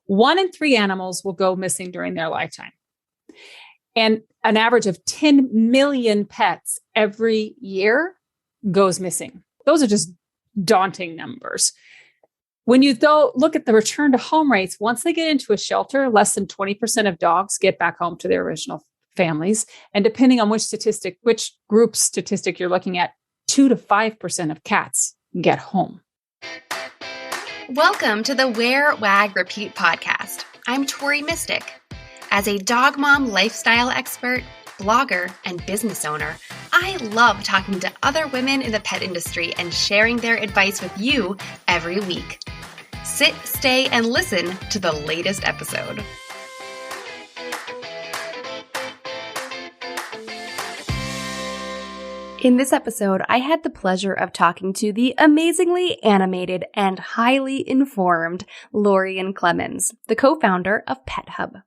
1 in 3 animals will go missing during their lifetime. And an average of 10 million pets every year goes missing. Those are just daunting numbers. When you though look at the return to home rates, once they get into a shelter, less than 20% of dogs get back home to their original families. And depending on which group statistic you're looking at, 2 to 5% of cats get home. Welcome to the Wear, Wag, Repeat podcast. I'm Tori Mystic. As a dog mom lifestyle expert, blogger, and business owner, I love talking to other women in the pet industry and sharing their advice with you every week. Sit, stay, and listen to the latest episode. In this episode, I had the pleasure of talking to the amazingly animated and highly informed Lorien Clemens, the co-founder of PetHub.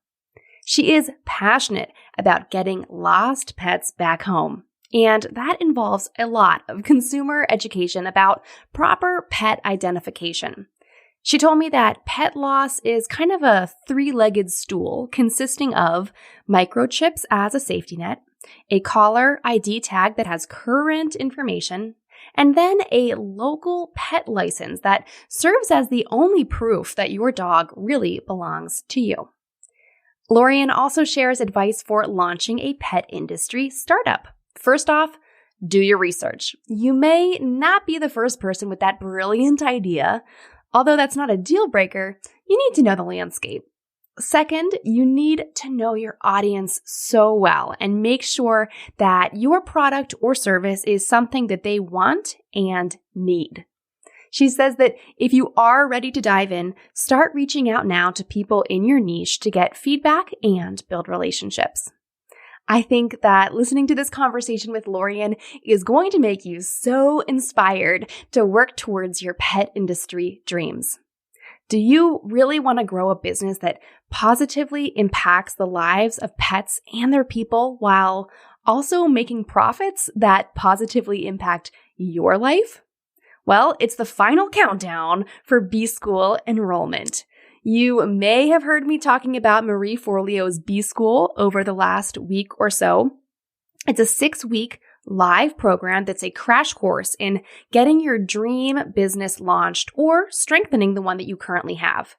She is passionate about getting lost pets back home, and that involves a lot of consumer education about proper pet identification. She told me that pet loss is kind of a three-legged stool consisting of microchips as a safety net, a collar ID tag that has current information, and then a local pet license that serves as the only proof that your dog really belongs to you. Lorien also shares advice for launching a pet industry startup. First off, do your research. You may not be the first person with that brilliant idea. Although that's not a deal breaker, you need to know the landscape. Second, you need to know your audience so well and make sure that your product or service is something that they want and need. She says that if you are ready to dive in, start reaching out now to people in your niche to get feedback and build relationships. I think that listening to this conversation with Lorien is going to make you so inspired to work towards your pet industry dreams. Do you really want to grow a business that positively impacts the lives of pets and their people while also making profits that positively impact your life? Well, it's the final countdown for B-School enrollment. You may have heard me talking about Marie Forleo's B-School over the last week or so. It's a 6-week live program that's a crash course in getting your dream business launched or strengthening the one that you currently have.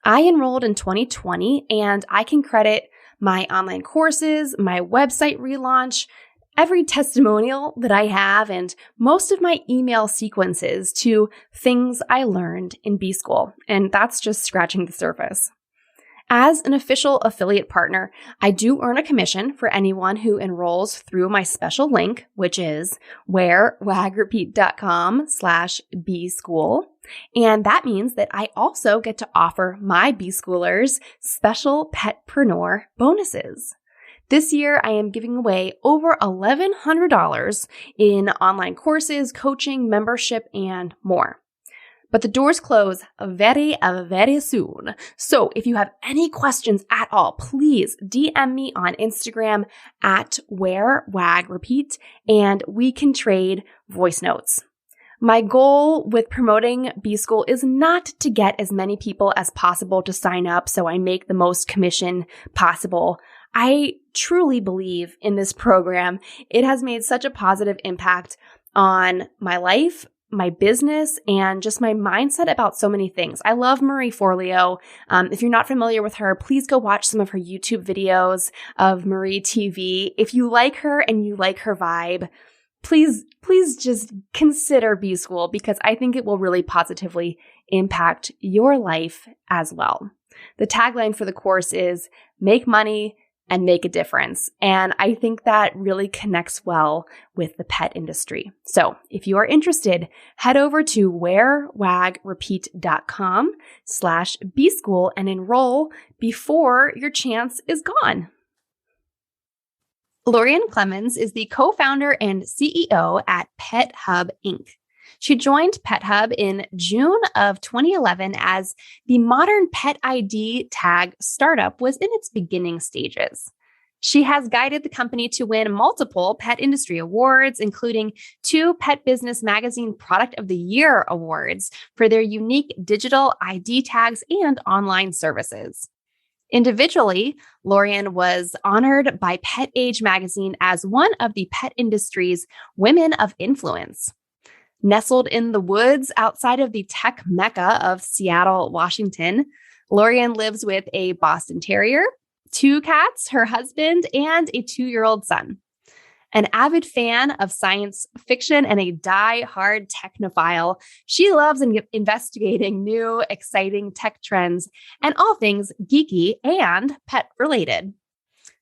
I enrolled in 2020, and I can credit my online courses, my website relaunch, every testimonial that I have, and most of my email sequences to things I learned in B-School, and that's just scratching the surface. As an official affiliate partner, I do earn a commission for anyone who enrolls through my special link, which is wearwagrepeat.com/B-School. And that means that I also get to offer my B-Schoolers special petpreneur bonuses. This year, I am giving away over $1,100 in online courses, coaching, membership, and more. But the doors close very, very soon. So if you have any questions at all, please DM me on Instagram at wearwagrepeat, and we can trade voice notes. My goal with promoting B-School is not to get as many people as possible to sign up so I make the most commission possible. I truly believe in this program. It has made such a positive impact on my life, my business, and just my mindset about so many things. I love Marie Forleo. If you're not familiar with her, please go watch some of her YouTube videos of Marie TV. If you like her and you like her vibe, please just consider B-School because I think it will really positively impact your life as well. The tagline for the course is make money and make a difference. And I think that really connects well with the pet industry. So if you are interested, head over to wearwagrepeat.com/B-School and enroll before your chance is gone. Lorien Clemens is the co-founder and CEO at PetHub Inc. She joined PetHub in June of 2011 as the modern pet ID tag startup was in its beginning stages. She has guided the company to win multiple pet industry awards, including 2 Pet Business Magazine Product of the Year awards for their unique digital ID tags and online services. Individually, Lorien was honored by Pet Age magazine as one of the pet industry's women of influence. Nestled in the woods outside of the tech mecca of Seattle, Washington, Lorien lives with a Boston Terrier, 2 cats, her husband, and a 2-year-old son. An avid fan of science fiction and a die-hard technophile, she loves investigating new, exciting tech trends and all things geeky and pet-related.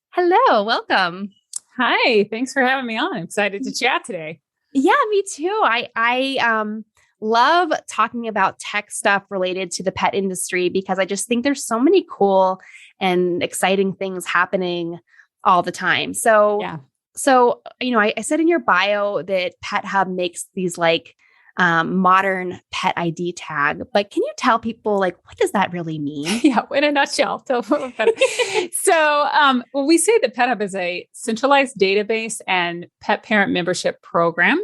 Hello, welcome. Hi, thanks for having me on. I'm excited to chat today. Yeah, me too. I love talking about tech stuff related to the pet industry because I just think there's so many cool and exciting things happening all the time. So, I said in your bio that PetHub makes these modern pet ID tag, but can you tell people what does that really mean? Yeah, in a nutshell. So we say that PetHub is a centralized database and pet parent membership program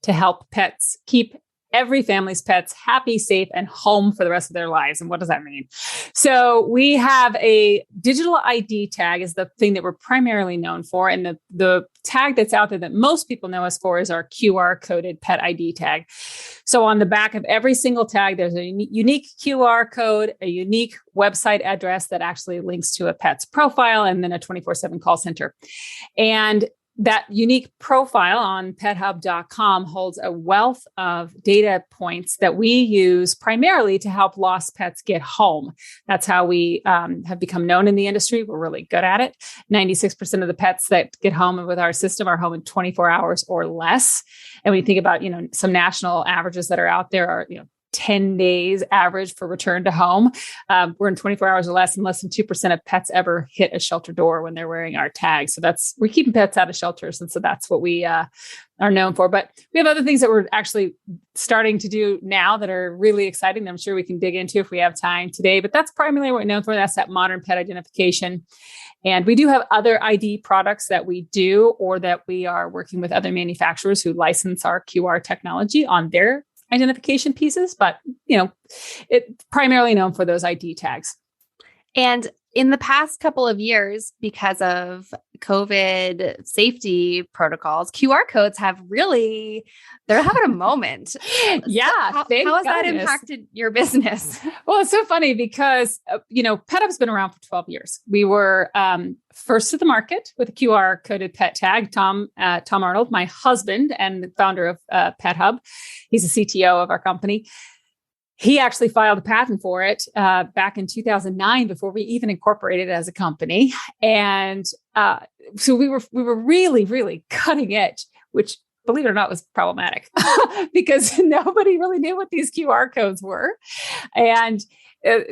to help pets keep every family's pets happy, safe, and home for the rest of their lives. And what does that mean? So we have a digital ID tag is the thing that we're primarily known for. And the tag that's out there that most people know us for is our QR coded pet ID tag. So on the back of every single tag, there's a unique QR code, a unique website address that actually links to a pet's profile, and then a 24/7 call center. And that unique profile on PetHub.com holds a wealth of data points that we use primarily to help lost pets get home. That's how we have become known in the industry. We're really good at it. 96% of the pets that get home with our system are home in 24 hours or less. And when you think about, some national averages that are out there are, 10 days average for return to home. We're in 24 hours or less, and less than 2% of pets ever hit a shelter door when they're wearing our tag. So we're keeping pets out of shelters. And so that's what we are known for. But we have other things that we're actually starting to do now that are really exciting that I'm sure we can dig into if we have time today. But that's primarily what we're known for. That's that modern pet identification. And we do have other ID products that we do, or that we are working with other manufacturers who license our QR technology on their identification pieces, but it's primarily known for those ID tags. And in the past couple of years, because of COVID safety protocols, QR codes they're having a moment. Yeah. So how has that impacted your business? Well, it's so funny because, PetHub's been around for 12 years. We were first to the market with a QR coded pet tag. Tom Arnold, my husband and the founder of PetHub, he's the CTO of our company. He actually filed a patent for it back in 2009 before we even incorporated as a company. And so we were really, really cutting edge, which, believe it or not, was problematic because nobody really knew what these QR codes were. And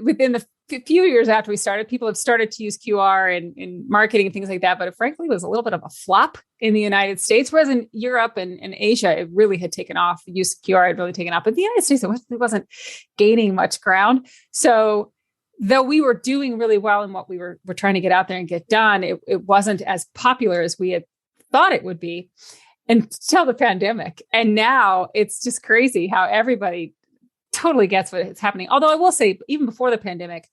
within the few years after we started, people have started to use QR in marketing and things like that. But frankly, it was a little bit of a flop in the United States, whereas in Europe and Asia, it really had taken off. The use of QR had really taken off. But in the United States, it wasn't gaining much ground. So though we were doing really well in what we were trying to get out there and get done, it wasn't as popular as we had thought it would be until the pandemic. And now it's just crazy how everybody totally gets what is happening. Although I will say, even before the pandemic,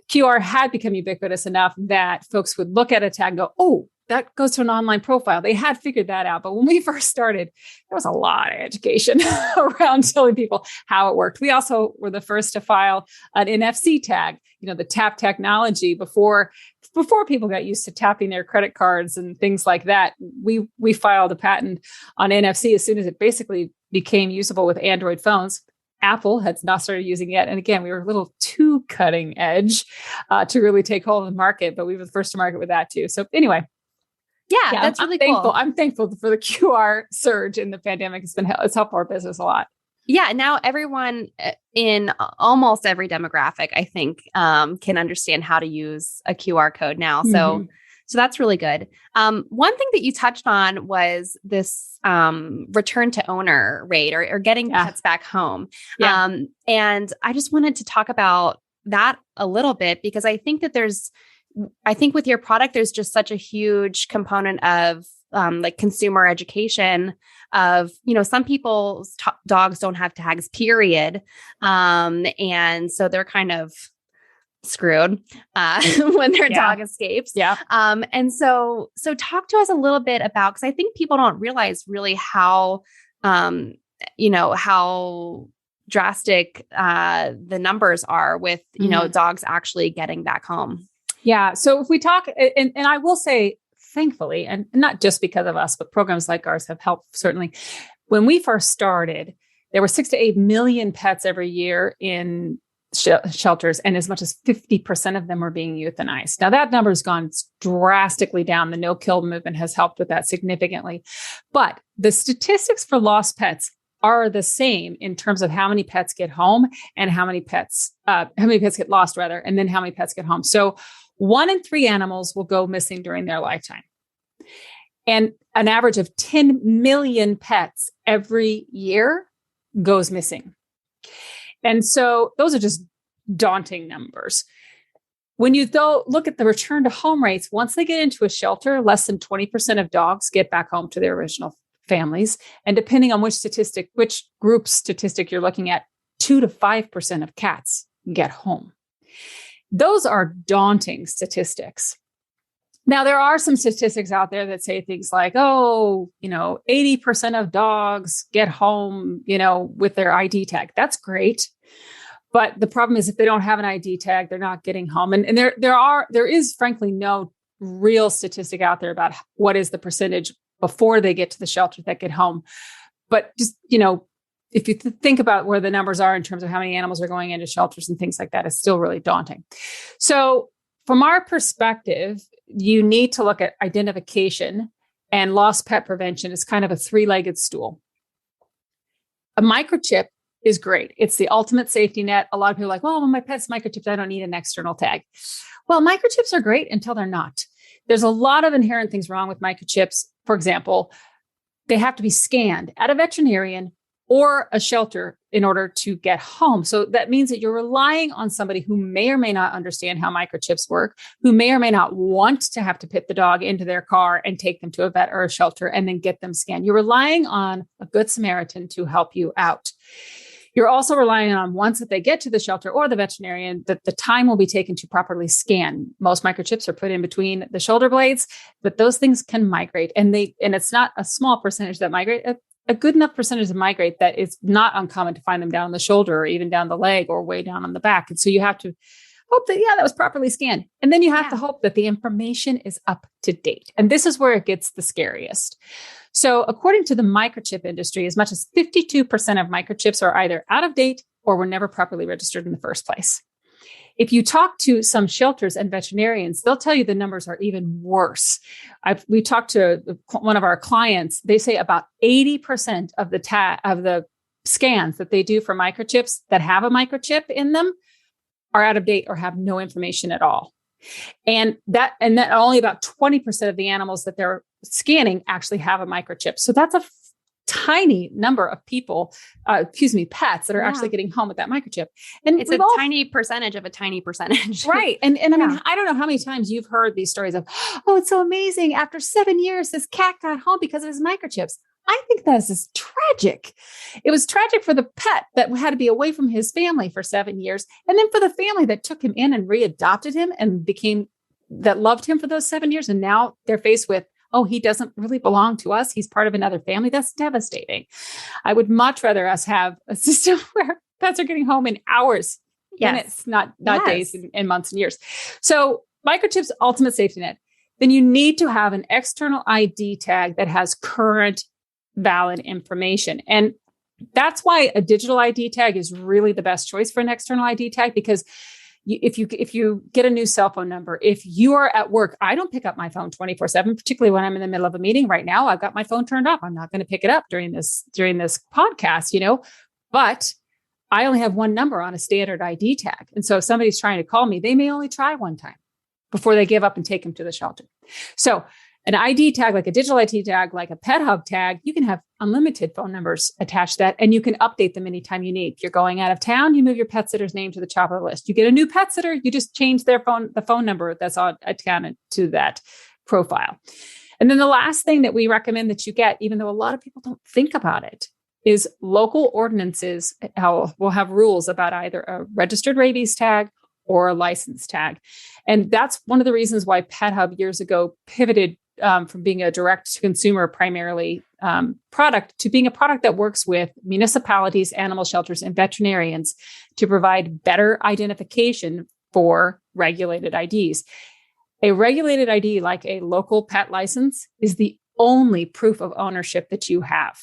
QR had become ubiquitous enough that folks would look at a tag and go, oh, that goes to an online profile. They had figured that out. But when we first started, there was a lot of education around telling people how it worked. We also were the first to file an NFC tag, the tap technology before people got used to tapping their credit cards and things like that. We filed a patent on NFC as soon as it basically became usable with Android phones. Apple had not started using it yet. And again, we were a little too cutting edge to really take hold of the market, but we were the first to market with that too. So anyway. Yeah, that's really cool. I'm thankful for the QR surge in the pandemic. It's helped our business a lot. Yeah. Now everyone in almost every demographic, I think, can understand how to use a QR code now. So that's really good. One thing that you touched on was this return to owner rate or getting pets back home. And I just wanted to talk about that a little bit because I think that there's I think with your product, there's just such a huge component of like consumer education of, some people's dogs don't have tags, period. And so they're kind of screwed when their dog escapes. Yeah. And so talk to us a little bit about, because I think people don't realize really how, how drastic the numbers are with, dogs actually getting back home. Yeah. So if we talk, and I will say, thankfully, and not just because of us, but programs like ours have helped certainly. When we first started, there were 6 to 8 million pets every year in shelters, and as much as 50% of them were being euthanized. Now that number has gone drastically down. The no-kill movement has helped with that significantly. But the statistics for lost pets are the same in terms of how many pets get home and how many pets get lost rather, and then how many pets get home. So 1 in 3 animals will go missing during their lifetime. And an average of 10 million pets every year goes missing. And so those are just daunting numbers. When you though look at the return to home rates, once they get into a shelter, less than 20% of dogs get back home to their original families. And depending on which group statistic you're looking at, 2 to 5% of cats get home. Those are daunting statistics. Now, there are some statistics out there that say things like, 80% of dogs get home, with their ID tag. That's great. But the problem is if they don't have an ID tag, they're not getting home. And there is frankly no real statistic out there about what is the percentage before they get to the shelter that get home. But just, if you think about where the numbers are in terms of how many animals are going into shelters and things like that, it's still really daunting. So from our perspective, you need to look at identification, and lost pet prevention is kind of a 3-legged stool. A microchip is great. It's the ultimate safety net. A lot of people are like, well, when my pet's microchipped, I don't need an external tag. Well, microchips are great until they're not. There's a lot of inherent things wrong with microchips. For example, they have to be scanned at a veterinarian or a shelter in order to get home. So that means that you're relying on somebody who may or may not understand how microchips work, who may or may not want to have to put the dog into their car and take them to a vet or a shelter and then get them scanned. You're relying on a good Samaritan to help you out. You're also relying on, once that they get to the shelter or the veterinarian, that the time will be taken to properly scan. Most microchips are put in between the shoulder blades, but those things can migrate, and it's not a small percentage that migrate. A good enough percentage of migrate that it's not uncommon to find them down the shoulder or even down the leg or way down on the back. And so you have to hope that, that was properly scanned. And then you have to hope that the information is up to date. And this is where it gets the scariest. So according to the microchip industry, as much as 52% of microchips are either out of date or were never properly registered in the first place. If you talk to some shelters and veterinarians, they'll tell you the numbers are even worse. We talked to one of our clients. They say about 80% of the scans that they do for microchips that have a microchip in them are out of date or have no information at all. And that only about 20% of the animals that they're scanning actually have a microchip. So that's a tiny number of pets that are actually getting home with that microchip. And it's a tiny percentage of a tiny percentage. Right. And I mean, I don't know how many times you've heard these stories of, oh, it's so amazing. After 7 years, this cat got home because of his microchips. I think that is just tragic. It was tragic for the pet that had to be away from his family for 7 years. And then for the family that took him in and readopted him and that loved him for those 7 years. And now they're faced with, oh, he doesn't really belong to us. He's part of another family. That's devastating. I would much rather us have a system where pets are getting home in hours, minutes, not days and months and years. So microchips, ultimate safety net. Then you need to have an external ID tag that has current valid information. And that's why a digital ID tag is really the best choice for an external ID tag, because if you get a new cell phone number, if you are at work, I don't pick up my phone 24/7, particularly when I'm in the middle of a meeting. Right now, I've got my phone turned off. I'm not going to pick it up during this podcast, but I only have one number on a standard ID tag. And so if somebody's trying to call me, they may only try one time before they give up and take them to the shelter. So An ID tag, like a digital ID tag, like a PetHub tag, you can have unlimited phone numbers attached to that, and you can update them anytime you need. If you're going out of town, you move your pet sitter's name to the top of the list. You get a new pet sitter, you just change the phone number that's attached to that profile. And then the last thing that we recommend that you get, even though a lot of people don't think about it, is local ordinances will have rules about either a registered rabies tag or a license tag. And that's one of the reasons why PetHub years ago pivoted from being a direct-to-consumer primarily product to being a product that works with municipalities, animal shelters, and veterinarians to provide better identification for regulated IDs. A regulated ID, like a local pet license, is the only proof of ownership that you have.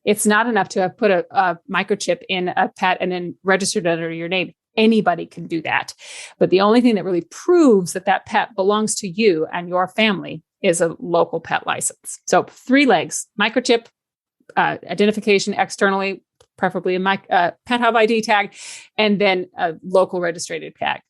It's not enough to have put a microchip in a pet and then registered under your name. Anybody can do that. But the only thing that really proves that that pet belongs to you and your family is a local pet license. So 3 legs: microchip, identification externally, preferably a PetHub ID tag, and then a local registered tag.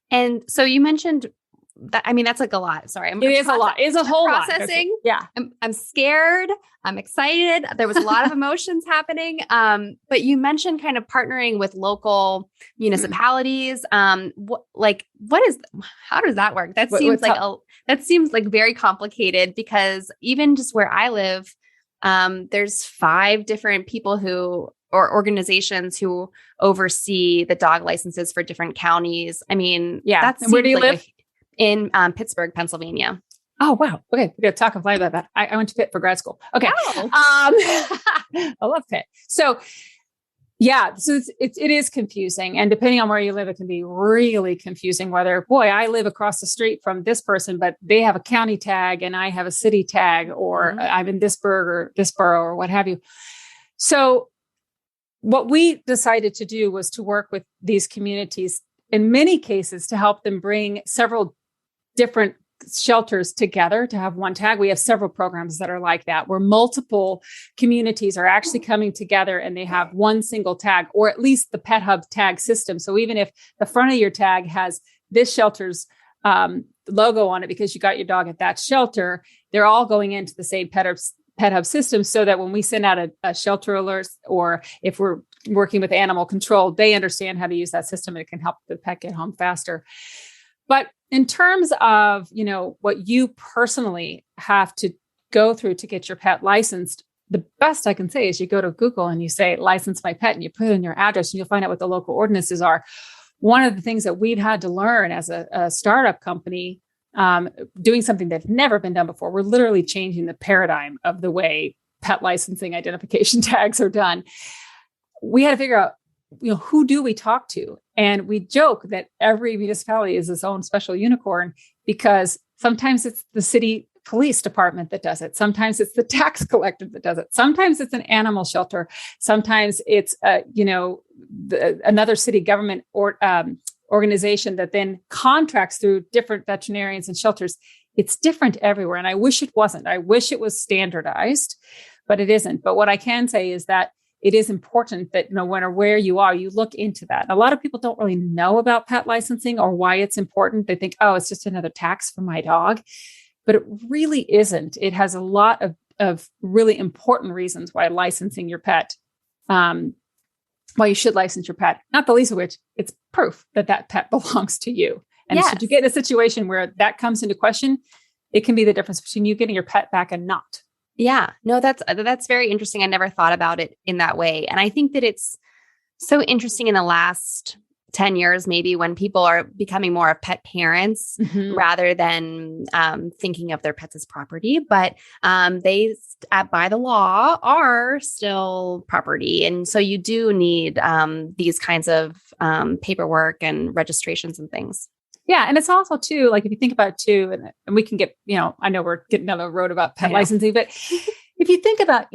And so you mentioned that, I mean, that's like a lot. Sorry. It is a lot. It's a whole lot. Processing. Yeah. I'm scared. I'm excited. There was a lot of emotions happening. But you mentioned kind of partnering with local municipalities. How does that work? That seems like very complicated, because even just where I live, there's 5 different people or organizations who oversee the dog licenses for different counties. I mean, yeah. And where do you live? In Pittsburgh, Pennsylvania. Oh, wow. Okay. We got to talk and fly about that. I went to Pitt for grad school. Okay. Oh. I love Pitt. So yeah, so it is confusing. And depending on where you live, it can be really confusing whether, boy, I live across the street from this person, but they have a county tag and I have a city tag, or I'm in this borough or what have you. So what we decided to do was to work with these communities in many cases to help them bring several different shelters together to have one tag. We have several programs that are like that, where multiple communities are actually coming together and they have one single tag, or at least the PetHub tag system. So even if the front of your tag has this shelter's logo on it because you got your dog at that shelter, they're all going into the same PetHub system, so that when we send out a shelter alert, or if we're working with animal control, they understand how to use that system and it can help the pet get home faster. But in terms of, what you personally have to go through to get your pet licensed, the best I can say is you go to Google and you say, license my pet, and you put in your address and you'll find out what the local ordinances are. One of the things that we've had to learn as a startup company, doing something that's never been done before, we're literally changing the paradigm of the way pet licensing identification tags are done. We had to figure out, who do we talk to? And we joke that every municipality is its own special unicorn, because sometimes it's the city police department that does it. Sometimes it's the tax collector that does it. Sometimes it's an animal shelter. Sometimes it's, another city government or organization that then contracts through different veterinarians and shelters. It's different everywhere. And I wish it wasn't. I wish it was standardized, but it isn't. But what I can say is that it is important that, no matter where you are, you look into that. A lot of people don't really know about pet licensing or why it's important. They think, oh, it's just another tax for my dog. But it really isn't. It has a lot of really important reasons why licensing your pet, why you should license your pet, not the least of which it's proof that that pet belongs to you. And should you get in a situation where that comes into question, it can be the difference between you getting your pet back and not. Yeah, no, that's very interesting. I never thought about it in that way. And I think that it's so interesting in the last 10 years, maybe, when people are becoming more of pet parents rather than thinking of their pets as property. But they, by the law, are still property. And so you do need these kinds of paperwork and registrations and things. Yeah. And it's also too, like, if you think about it too, and we can get, I know we're getting down the road about pet licensing, but if you think about,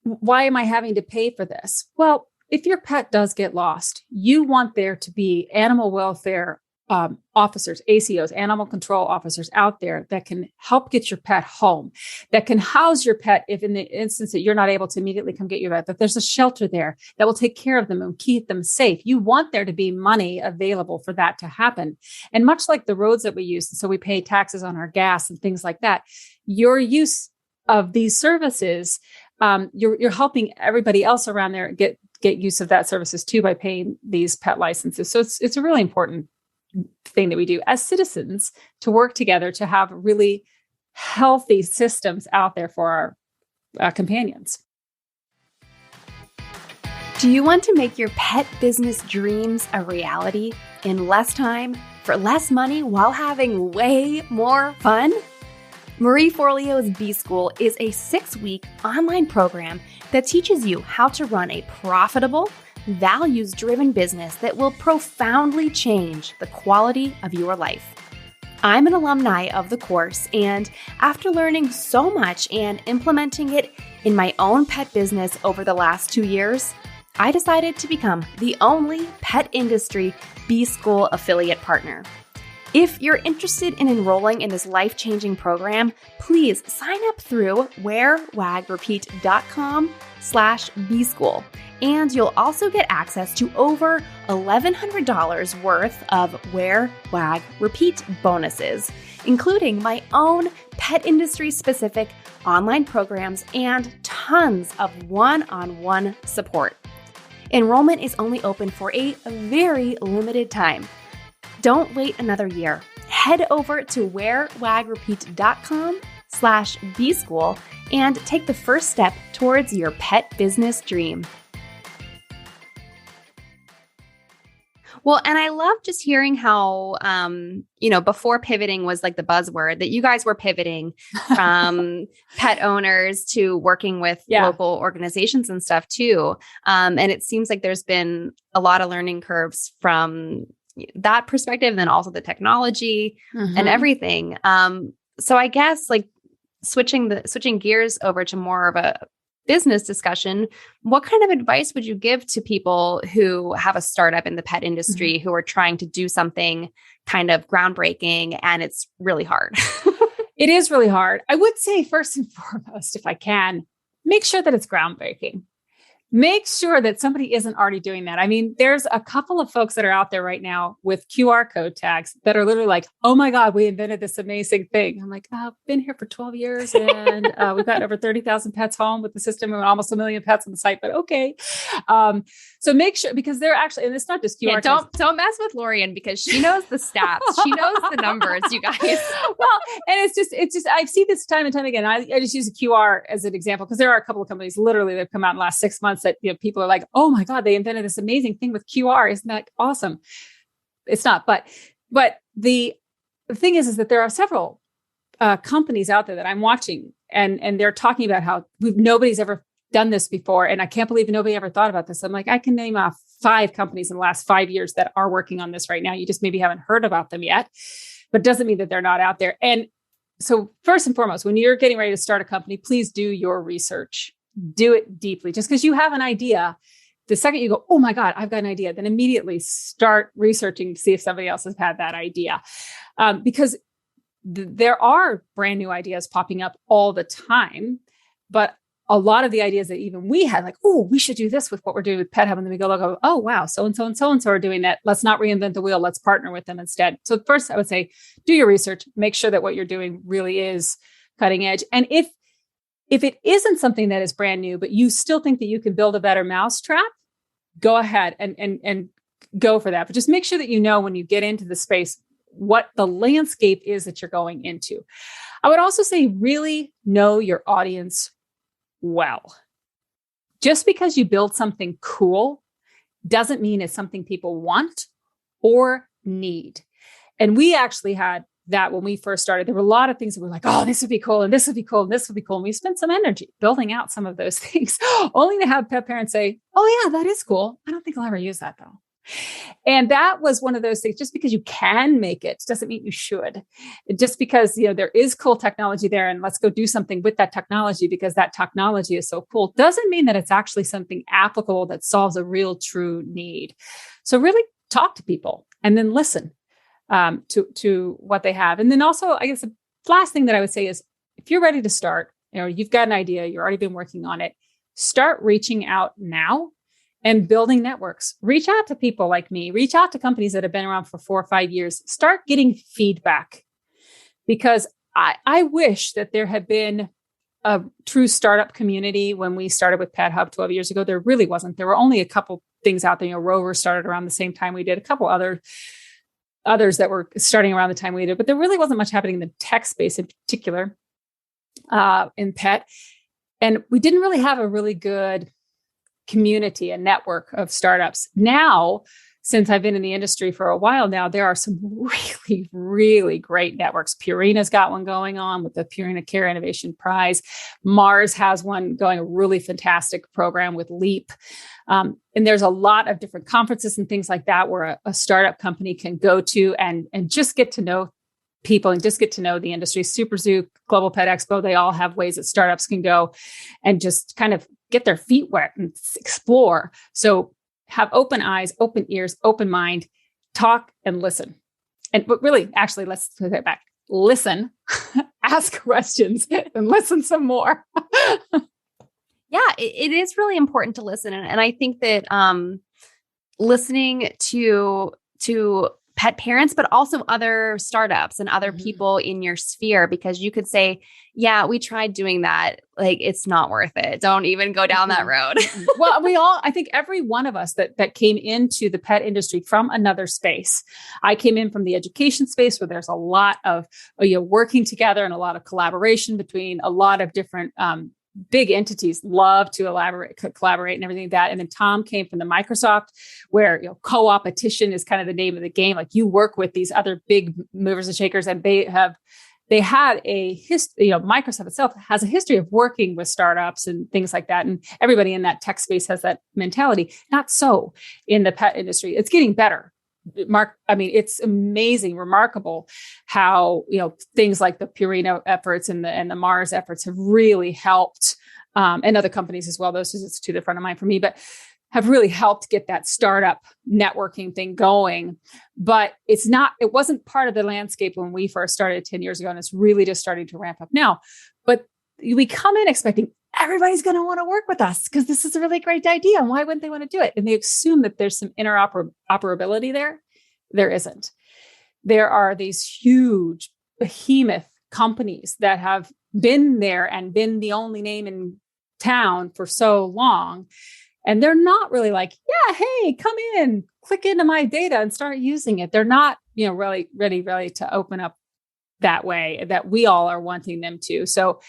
why am I having to pay for this? Well, if your pet does get lost, you want there to be animal welfare officers, ACOs, animal control officers out there that can help get your pet home, that can house your pet if in the instance that you're not able to immediately come get your pet, that there's a shelter there that will take care of them and keep them safe. You want there to be money available for that to happen. And much like the roads that we use, so we pay taxes on our gas and things like that, your use of these services, you're helping everybody else around there get use of that services too by paying these pet licenses. So it's a really important thing that we do as citizens to work together to have really healthy systems out there for our companions. Do you want to make your pet business dreams a reality in less time, for less money, while having way more fun? Marie Forleo's Bee School is a 6-week online program that teaches you how to run a profitable, values-driven business that will profoundly change the quality of your life. I'm an alumni of the course, and after learning so much and implementing it in my own pet business over the last 2 years, I decided to become the only pet industry Bee School affiliate partner. If you're interested in enrolling in this life-changing program, please sign up through wearwagrepeat.com/bschool. And you'll also get access to over $1,100 worth of Wear, Wag, Repeat bonuses, including my own pet industry-specific online programs and tons of one-on-one support. Enrollment is only open for a very limited time. Don't wait another year. Head over to wearwagrepeat.com/bschool and take the first step towards your pet business dream. Well, and I love just hearing how, before pivoting was like the buzzword, that you guys were pivoting from pet owners to working with local organizations and stuff too. And it seems like there's been a lot of learning curves from that perspective, and then also the technology and everything. So I guess like switching gears over to more of a business discussion, what kind of advice would you give to people who have a startup in the pet industry who are trying to do something kind of groundbreaking and it's really hard? It is really hard. I would say first and foremost, if I can, make sure that it's groundbreaking. Make sure that somebody isn't already doing that. I mean, there's a couple of folks that are out there right now with QR code tags that are literally like, oh my God, we invented this amazing thing. I'm like, I've been here for 12 years and we've got over 30,000 pets home with the system and almost 1 million pets on the site, but okay. So make sure, because they're actually, and it's not just QR codes. Don't mess with Lorien because she knows the stats. She knows the numbers, you guys. Well, and it's just, I see this time and time again. I just use a QR as an example because there are a couple of companies literally that have come out in the last 6 months that people are like, oh my God, they invented this amazing thing with QR. Isn't that awesome? It's not, but the thing is that there are several companies out there that I'm watching and they're talking about how nobody's ever done this before. And I can't believe nobody ever thought about this. I'm like, I can name off 5 companies in the last 5 years that are working on this right now. You just maybe haven't heard about them yet, but doesn't mean that they're not out there. And so first and foremost, when you're getting ready to start a company, please do your research. Do it deeply. Just because you have an idea, the second you go, oh my God, I've got an idea, then immediately start researching to see if somebody else has had that idea. Because there are brand new ideas popping up all the time, but a lot of the ideas that even we had, like, oh, we should do this with what we're doing with PetHub. And then we go, oh, wow, so-and-so and so-and-so are doing that. Let's not reinvent the wheel. Let's partner with them instead. So first, I would say, do your research, make sure that what you're doing really is cutting edge. And if it isn't something that is brand new, but you still think that you can build a better mousetrap, go ahead and go for that. But just make sure that you know when you get into the space, what the landscape is that you're going into. I would also say really know your audience well. Just because you build something cool doesn't mean it's something people want or need. And we actually had that when we first started. There were a lot of things that were like, oh, this would be cool, and this would be cool, and this would be cool. And we spent some energy building out some of those things, only to have pet parents say, oh yeah, that is cool. I don't think I'll ever use that though. And that was one of those things, just because you can make it doesn't mean you should. Just because, there is cool technology there and let's go do something with that technology because that technology is so cool, doesn't mean that it's actually something applicable that solves a real true need. So really talk to people and then listen. to what they have. And then also, I guess the last thing that I would say is, if you're ready to start, you've got an idea, you've already been working on it, start reaching out now and building networks. Reach out to people like me, reach out to companies that have been around for 4 or 5 years, start getting feedback, because I wish that there had been a true startup community when we started with PetHub 12 years ago. There really wasn't. There were only a couple things out there. Rover started around the same time we did, a couple others that were starting around the time we did, but there really wasn't much happening in the tech space in particular, in pet. And we didn't really have a really good community and network of startups. Now, since I've been in the industry for a while now, there are some really, really great networks. Purina's got one going on with the Purina Care Innovation Prize. Mars has one going, a really fantastic program with Leap. And there's a lot of different conferences and things like that where a startup company can go to and just get to know people and just get to know the industry. Super Zoo, Global Pet Expo, they all have ways that startups can go and just kind of get their feet wet and explore. So have open eyes, open ears, open mind, talk and listen. But really, actually, let's take that back. Listen, ask questions, and listen some more. Yeah, it is really important to listen. And I think that listening to pet parents, but also other startups and other people in your sphere, because you could say, yeah, we tried doing that. Like, it's not worth it. Don't even go down that road. Well, I think every one of us that came into the pet industry from another space. I came in from the education space where there's a lot of working together and a lot of collaboration between a lot of different big entities, love to collaborate and everything like that. And then Tom came from the Microsoft, where co-opetition is kind of the name of the game. Like, you work with these other big movers and shakers, and they had a history. Microsoft itself has a history of working with startups and things like that. And everybody in that tech space has that mentality. Not so in the pet industry. It's getting better. It's amazing, remarkable how, things like the Purina efforts and the Mars efforts have really helped, and other companies as well. Those is to the front of mind for me, but have really helped get that startup networking thing going. But it wasn't part of the landscape when we first started 10 years ago. And it's really just starting to ramp up now. But we come in expecting everybody's going to want to work with us because this is a really great idea. And why wouldn't they want to do it? And they assume that there's some interoperability there. There isn't. There are these huge behemoth companies that have been there and been the only name in town for so long. And they're not really like, yeah, hey, come in, click into my data and start using it. They're not, really ready to open up that way that we all are wanting them to. So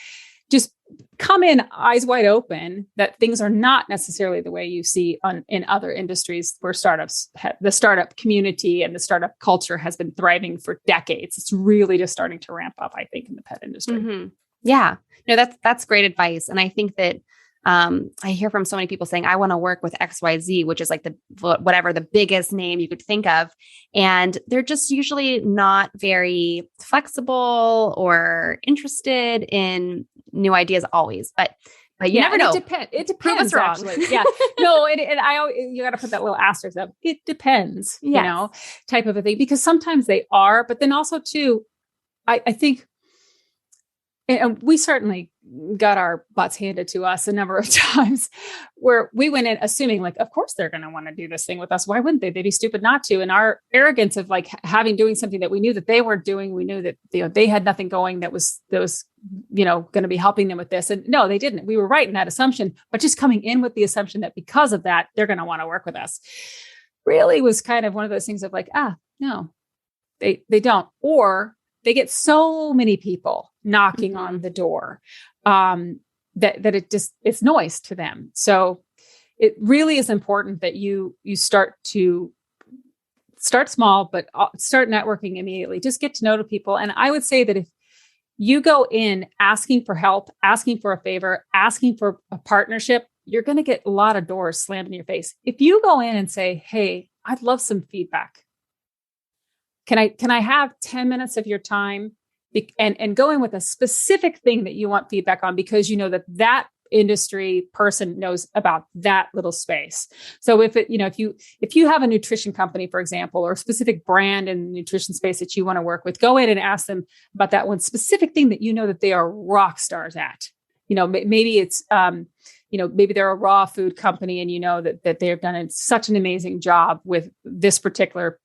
just come in eyes wide open that things are not necessarily the way you see in other industries where the startup community and the startup culture has been thriving for decades. It's really just starting to ramp up, I think, in the pet industry. Mm-hmm. Yeah, no, that's great advice. And I think that I hear from so many people saying, I want to work with XYZ, which is like whatever the biggest name you could think of. And they're just usually not very flexible or interested in new ideas always. But you never know. It depends. Actually. Yeah. No, you got to put that little asterisk up. It depends, type of a thing, because sometimes they are, but then also too, I think, and we certainly got our butts handed to us a number of times where we went in assuming like, of course they're going to want to do this thing with us. Why wouldn't they? They'd be stupid not to. And our arrogance of like doing something that we knew that they weren't doing. We knew that, they had nothing going that was, going to be helping them with this. And no, they didn't. We were right in that assumption, but just coming in with the assumption that because of that, they're going to want to work with us really was kind of one of those things of like, no, they don't. Or they get so many people knocking on the door that it's noise to them. So it really is important that you start small, but start networking immediately. Just get to know the people. And I would say that if you go in asking for help, asking for a favor, asking for a partnership, you're going to get a lot of doors slammed in your face. If you go in and say, hey, I'd love some feedback. Can I have 10 minutes of your time and go in with a specific thing that you want feedback on, because you know that industry person knows about that little space. So if it, if you have a nutrition company, for example, or a specific brand in the nutrition space that you want to work with, go in and ask them about that one specific thing that you know that they are rock stars at. Maybe it's, maybe they're a raw food company and you know that they've done such an amazing job with this particular,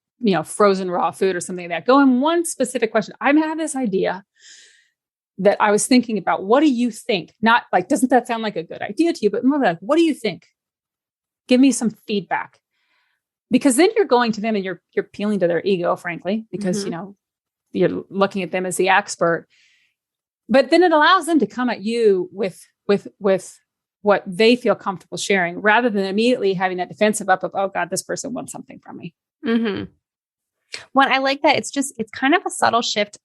frozen raw food or something like that. Go in one specific question. I have this idea that I was thinking about. What do you think? Not like, doesn't that sound like a good idea to you? But more like, what do you think? Give me some feedback. Because then you're going to them and you're appealing to their ego, frankly, because, you're looking at them as the expert. But then it allows them to come at you with what they feel comfortable sharing, rather than immediately having that defensive up of, oh God, this person wants something from me. Mm-hmm. Well, I like that. It's kind of a subtle shift,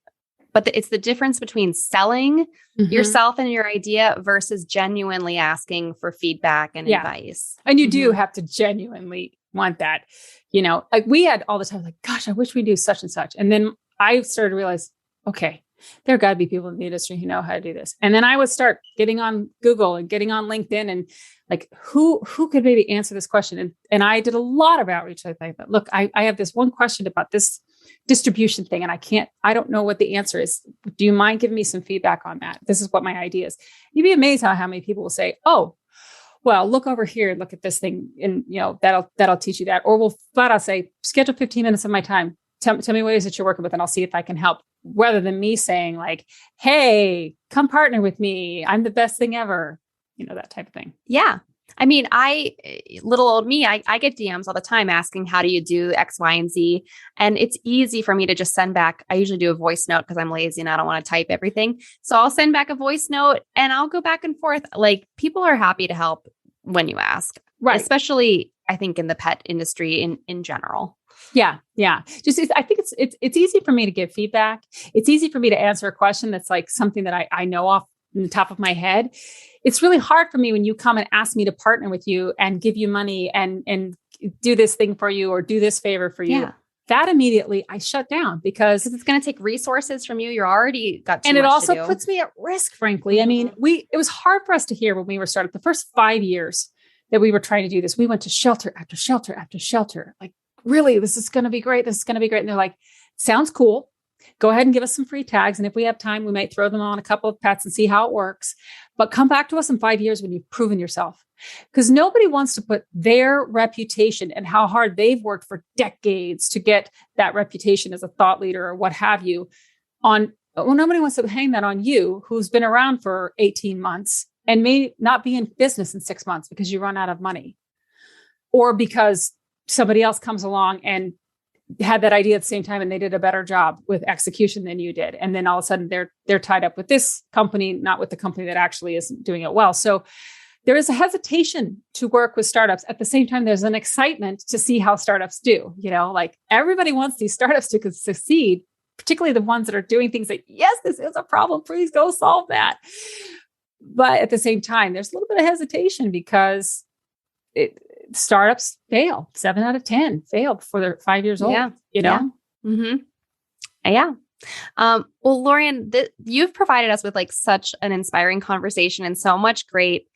but it's the difference between selling yourself and your idea versus genuinely asking for feedback and advice. And you do have to genuinely want that. Like we had all the time, like, gosh, I wish we do such and such. And then I started to realize, okay, there got to be people in the industry who know how to do this. And then I would start getting on Google and getting on LinkedIn and like, who could maybe answer this question? And I did a lot of outreach. I thought, look, I have this one question about this distribution thing. And I don't know what the answer is. Do you mind giving me some feedback on that? This is what my idea is. You'd be amazed how many people will say, oh, well, look over here and look at this thing. And that'll teach you that. Or we'll flat out say, schedule 15 minutes of my time. Tell me what it is that you're working with and I'll see if I can help, rather than me saying like, hey, come partner with me. I'm the best thing ever. That type of thing. Yeah. I mean, little old me, I get DMs all the time asking, how do you do X, Y, and Z? And it's easy for me to just send back. I usually do a voice note because I'm lazy and I don't want to type everything. So I'll send back a voice note and I'll go back and forth. Like, people are happy to help when you ask, right? Especially, I think, in the pet industry in general. Yeah. I think it's easy for me to give feedback. It's easy for me to answer a question that's like something that I know off the top of my head. It's really hard for me when you come and ask me to partner with you and give you money and do this thing for you or do this favor for you. Yeah. That immediately I shut down because it's going to take resources from you. You're already got too much to do. And it also puts me at risk, frankly. I mean, it was hard for us to hear when we were started. The first 5 years that we were trying to do this, we went to shelter after shelter after shelter. Like, really, this is going to be great. This is going to be great. And they're like, sounds cool. Go ahead and give us some free tags. And if we have time, we might throw them on a couple of pets and see how it works. But come back to us in 5 years when you've proven yourself. Because nobody wants to put their reputation and how hard they've worked for decades to get that reputation as a thought leader or what have you on. Well, nobody wants to hang that on you, who's been around for 18 months and may not be in business in 6 months because you run out of money, or because somebody else comes along and had that idea at the same time and they did a better job with execution than you did. And then all of a sudden they're tied up with this company, not with the company that actually isn't doing it well. So there is a hesitation to work with startups. At the same time, there's an excitement to see how startups do. Like, everybody wants these startups to succeed, particularly the ones that are doing things like, yes, this is a problem. Please go solve that. But at the same time, there's a little bit of hesitation because startups fail. 7 out of 10 fail before they're 5 years old. Yeah. Yeah. Mm-hmm. Yeah. Well, Lorien, you've provided us with like such an inspiring conversation and so much great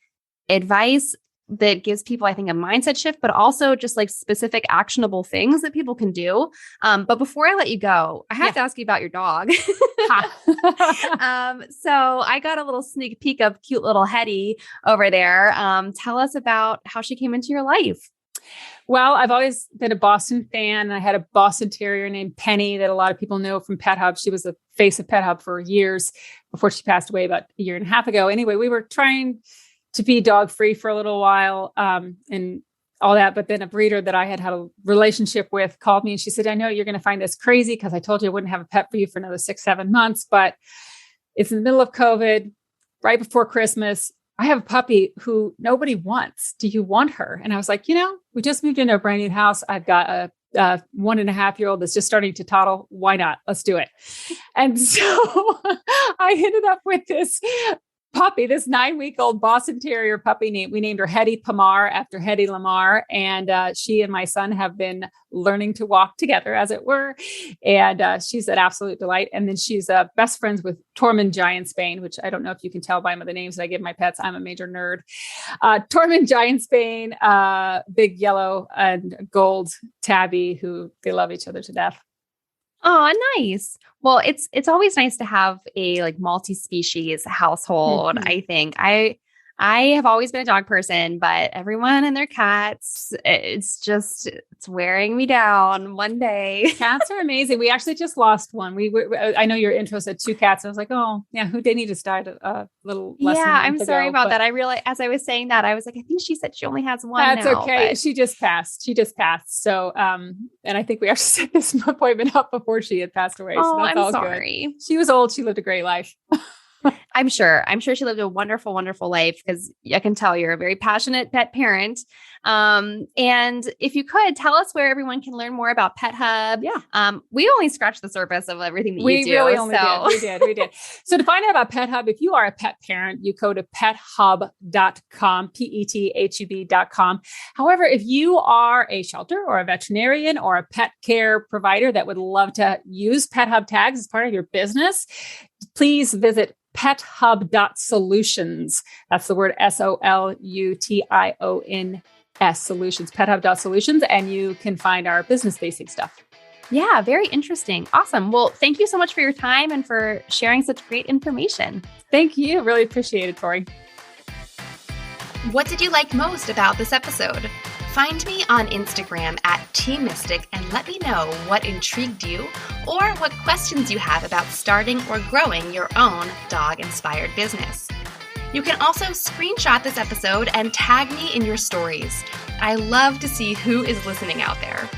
advice that gives people, I think, a mindset shift, but also just like specific actionable things that people can do. But before I let you go, I have to ask you about your dog. So I got a little sneak peek of cute little Hetty over there. Tell us about how she came into your life. Well, I've always been a Boston fan. I had a Boston Terrier named Penny that a lot of people know from PetHub. She was the face of PetHub for years before she passed away about a year and a half ago. Anyway, we were trying to be dog free for a little while and all that. But then a breeder that I had a relationship with called me and she said, I know you're going to find this crazy because I told you I wouldn't have a pet for you for another 6-7 months, but it's in the middle of COVID, right before Christmas. I have a puppy who nobody wants. Do you want her? And I was like, we just moved into a brand new house. I've got a 1.5-year-old that's just starting to toddle. Why not? Let's do it. And so I ended up with this puppy, this 9-week-old Boston Terrier puppy. We named her Hedy Pamar after Hedy Lamarr. And she and my son have been learning to walk together, as it were. And she's an absolute delight. And then she's best friends with Tormund Giantsbane, which I don't know if you can tell by the names that I give my pets. I'm a major nerd. Tormund Giantsbane, big yellow and gold tabby, who they love each other to death. Oh, nice. Well, it's always nice to have a like multi-species household. Mm-hmm. I think I have always been a dog person, but everyone and their cats, it's wearing me down one day. Cats are amazing. We actually just lost one. I know your intro said 2 cats. I was like, oh yeah, who Denny just died a little less than a month I'm ago, sorry about that. I realized as I was saying that, I was like, I think she said she only has one. That's now, okay. but... She just passed. So, and I think we actually set this appointment up before she had passed away. So that's all sorry. Good. She was old. She lived a great life. I'm sure she lived a wonderful, wonderful life, because I can tell you're a very passionate pet parent. And if you could tell us where everyone can learn more about PetHub. Yeah. We only scratched the surface of everything that you do. We really only did. We did. So to find out about PetHub, if you are a pet parent, you go to pethub.com, PETHUB.com. However, if you are a shelter or a veterinarian or a pet care provider that would love to use PetHub tags as part of your business, please visit pethub.solutions. That's the word SOLUTIONS, solutions, pethub.solutions. And you can find our business basic stuff. Yeah, very interesting. Awesome. Well, thank you so much for your time and for sharing such great information. Thank you. Really appreciate it, Tori. What did you like most about this episode? Find me on Instagram @TMystic and let me know what intrigued you or what questions you have about starting or growing your own dog-inspired business. You can also screenshot this episode and tag me in your stories. I love to see who is listening out there.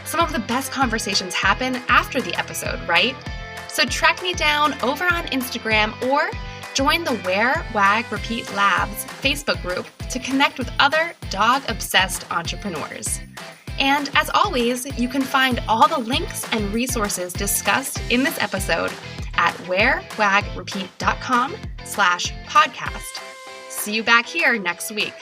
Some of the best conversations happen after the episode, right? So track me down over on Instagram or join the Wear, Wag, Repeat Labs Facebook group to connect with other dog-obsessed entrepreneurs. And as always, you can find all the links and resources discussed in this episode at wearwagrepeat.com/podcast. See you back here next week.